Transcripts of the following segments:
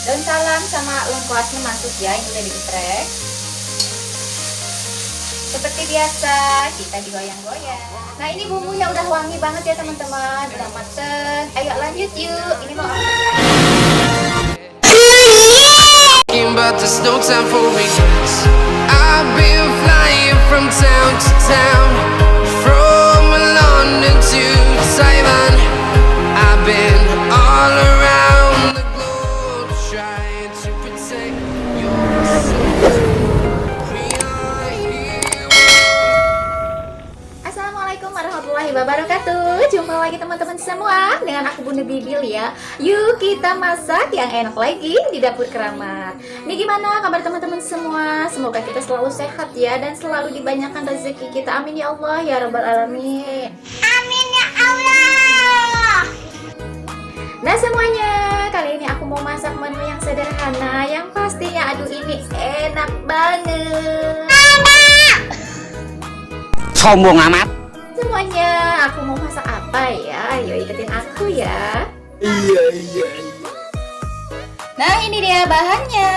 Daun salam sama lengkuasnya masuk ya, ini udah digeprek. Seperti biasa kita digoyang-goyang. Nah ini bumbunya udah wangi banget ya teman-teman, udah mateng. Ayo lanjut yuk. Ini mau But there's no time for regrets. I've been flying from town to town, from London to Taiwan. I've been all around the globe trying to protect your soul. We are here. Assalamualaikum warahmatullahi wabarakatuh. Jumpa lagi teman-teman semua dengan aku Bunda Bibil ya. Yuk kita masak yang enak lagi di dapur keramat. Nih gimana kabar teman-teman semua? Semoga kita selalu sehat ya dan selalu dibanyakan rezeki kita. Amin ya Allah ya rabbal alamin. Amin ya Allah. Nah semuanya, kali ini aku mau masak menu yang sederhana, yang pastinya aduh ini enak banget. Sombong amat. Semuanya, aku mau masak apa ya? Ayo ikutin aku ya. Iya. Nah ini dia bahannya.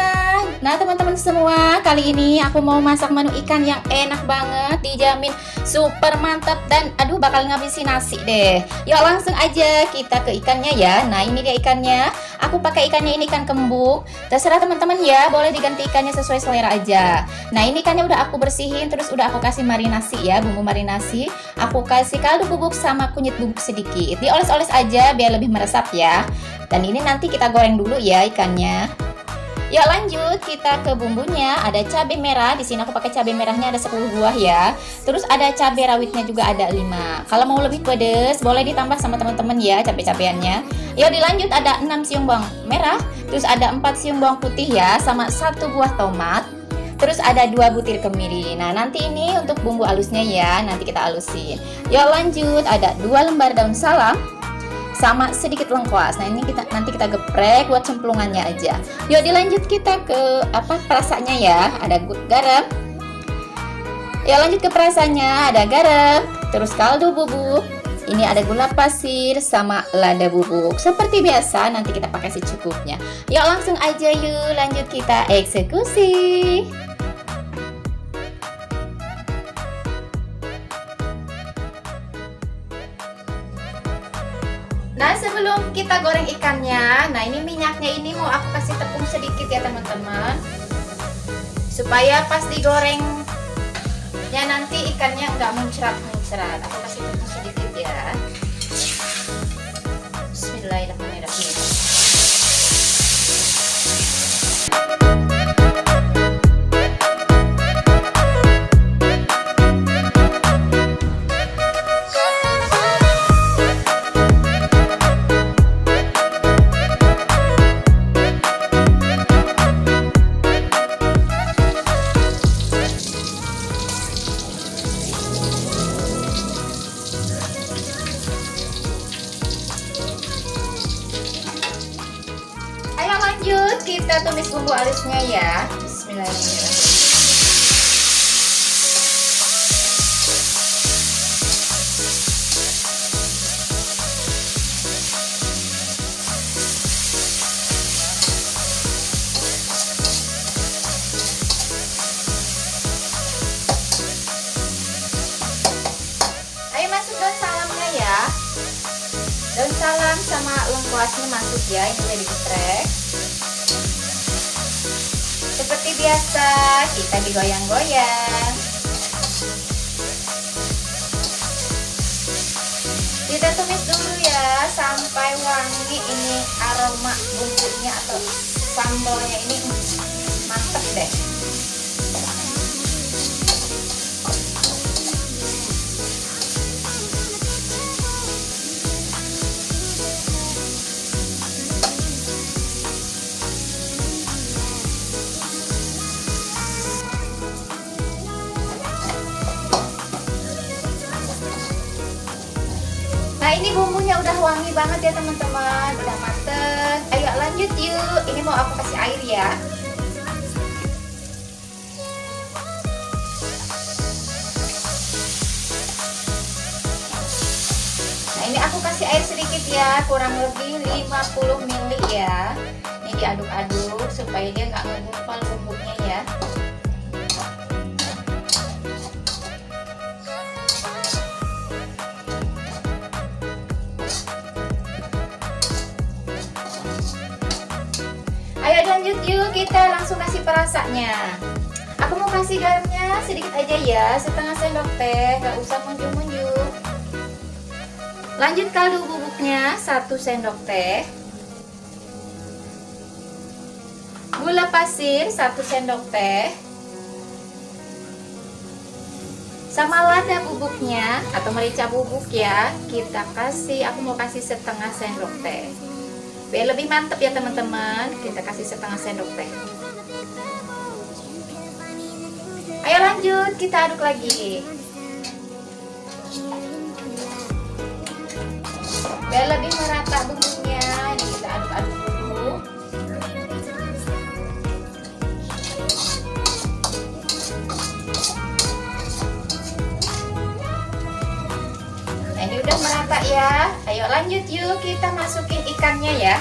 Nah teman-teman semua, kali ini aku mau masak menu ikan yang enak banget, dijamin super mantap dan aduh bakal ngabisin nasi deh. Yuk langsung aja kita ke ikannya ya. Nah ini dia ikannya. Aku pakai ikannya ini ikan kembung. Terserah teman-teman ya, boleh diganti ikannya sesuai selera aja. Nah ini ikannya udah aku bersihin, terus udah aku kasih marinasi ya, bumbu marinasi. Aku kasih kaldu bubuk sama kunyit bubuk sedikit. Dioles-oles aja biar lebih meresap ya. Dan ini nanti kita goreng dulu ya ikannya. Yuk lanjut kita ke bumbunya. Ada cabai merah, di sini aku pakai cabai merahnya ada 10 buah ya. Terus ada cabai rawitnya juga ada 5. Kalau mau lebih pedes boleh ditambah sama teman-teman ya cabai-cabeannya. Yuk dilanjut ada 6 siung bawang merah, terus ada 4 siung bawang putih ya, sama 1 buah tomat. Terus ada 2 butir kemiri. Nah nanti ini untuk bumbu halusnya ya, nanti kita halusin. Yuk lanjut ada 2 lembar daun salam sama sedikit lengkuas. Nah ini nanti kita geprek buat cemplungannya aja. Yuk dilanjut kita ke perasannya ya. Ada garam. Ya lanjut ke perasannya, ada garam, terus kaldu bubuk. Ini ada gula pasir sama lada bubuk. Seperti biasa nanti kita pakai secukupnya. Yuk langsung aja yuk lanjut kita eksekusi. Nah sebelum kita goreng ikannya, nah ini minyaknya ini mau aku kasih tepung sedikit ya teman-teman, supaya pas digorengnya nanti ikannya nggak muncrat-muncrat. Aku kasih tepung sedikit ya. Bismillahirrahmanirrahim. Lanjut kita tumis bumbu halusnya ya. Bismillahirrahmanirrahim. Ayo masuk daun salamnya ya. Daun salam sama lengkuasnya masuk ya, ini udah digeprek. Seperti biasa kita digoyang-goyang. Kita tumis dulu ya sampai wangi ini aroma bumbunya atau sambalnya ini mantep deh. Nah ini bumbunya udah wangi banget ya teman-teman, udah mateng. Ayo lanjut yuk. Ini mau aku kasih air ya. Nah ini aku kasih air sedikit ya, kurang lebih 50 ml ya. Ini diaduk-aduk supaya dia nggak menggumpal bumbunya ya. Ayo lanjut yuk, kita langsung kasih perasanya. Aku mau kasih garamnya sedikit aja ya, setengah sendok teh, nggak usah munjuk-munjuk. Lanjut kaldu bubuknya 1 sendok teh. Gula pasir 1 sendok teh. Sama lada bubuknya atau merica bubuk ya, kita kasih, aku mau kasih setengah sendok teh. Biar lebih mantep ya teman-teman, kita kasih setengah sendok teh. Ayo lanjut, kita aduk lagi. Biar lebih merata bumbunya, ini kita aduk-aduk dulu. Nah, ini udah merata ya. Ayo lanjut yuk, kita masukin ikannya ya.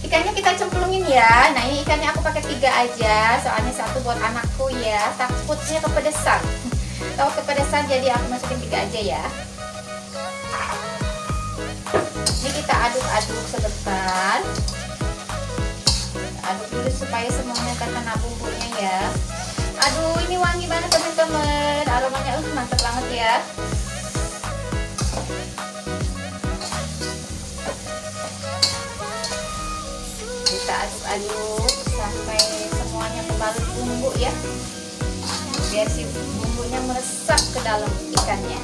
Ikannya kita cemplungin ya. Nah, ini ikannya aku pakai 3 aja, soalnya 1 buat anakku ya. Takutnya kepedesan. Takut kepedesan, jadi aku masukin 3 aja ya. Ini kita aduk-aduk sebentar. Aduk dulu supaya semuanya terkena bumbunya ya. Aduh, ini wangi banget teman-teman. Aromanya mantap banget ya. Kita aduk-aduk sampai semuanya kebalut bumbu ya. Biar si bumbunya meresap ke dalam ikannya.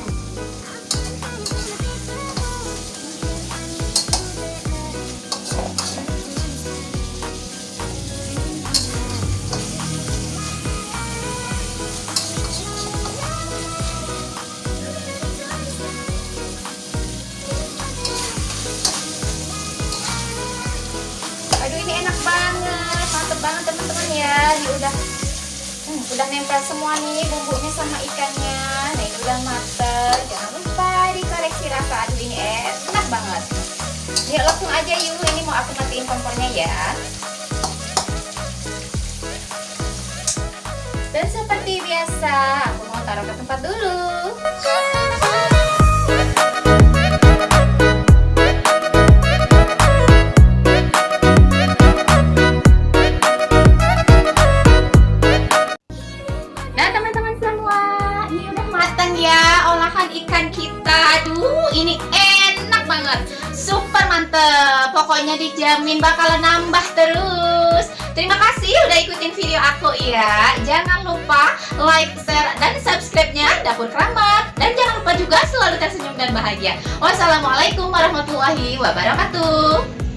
Aduh, ini enak banget, mantep banget teman-teman ya. Ini udah nempel semua nih bumbunya sama ikannya. Nah, ini udah mateng. Jangan lupa dikoreksi rasa. Aduh, ini enak banget. Yuk langsung aja yuk. Ini mau aku matiin kompornya ya. Dan seperti biasa, aku mau taruh ke tempat dulu. Ikan kita, aduh ini enak banget, super mantep, pokoknya dijamin bakalan nambah terus. Terima kasih udah ikutin video aku ya. Jangan lupa like, share, dan subscribe-nya Dapur Keramat. Dan jangan lupa juga selalu tersenyum dan bahagia. Wassalamualaikum warahmatullahi wabarakatuh.